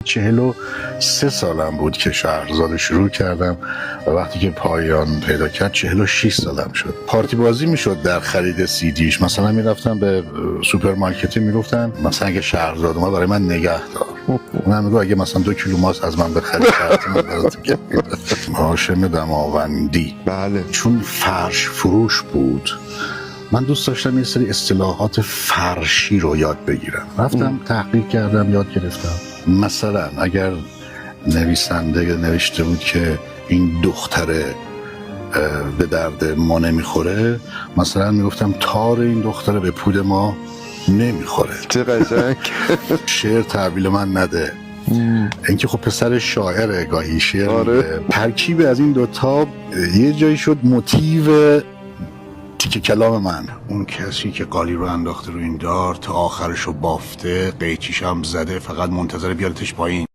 43 سالم بود که شهرزاد شروع کردم و وقتی که پایان پیدا کرد 46 سالم شد. پارتی بازی میشد در خرید سیدیش. مثلا میرفتم به سوپرمارکت میگفتن مثلا اگه شهرزاد اومد برای من نگه دار. من میگم اگه مثلا 2 کیلو ماست از من بخرید من براتون هاشم دماوندی. بله. چون فرش فروش بود من دوست داشتم یه سری اصطلاحات فرشی رو یاد بگیرم. رفتم تحقیق کردم، یاد گرفتم. مثلا اگر نویسنده نوشته بود که این دختره به درد ما نمیخوره، مثلا میگفتم تار این دختره به پود ما نمیخوره. چه قشنگ. شعر تحویل من نده. اینکه خب پسر شاعره گاهی شعر آره. ترکیب از این دوتا یه جایی شد موتیو تیکه کلام من. اون کسی که قالی رو انداخته رو این دار تا آخرشو بافته، قیچیش هم زده، فقط منتظر بیارتش پایین.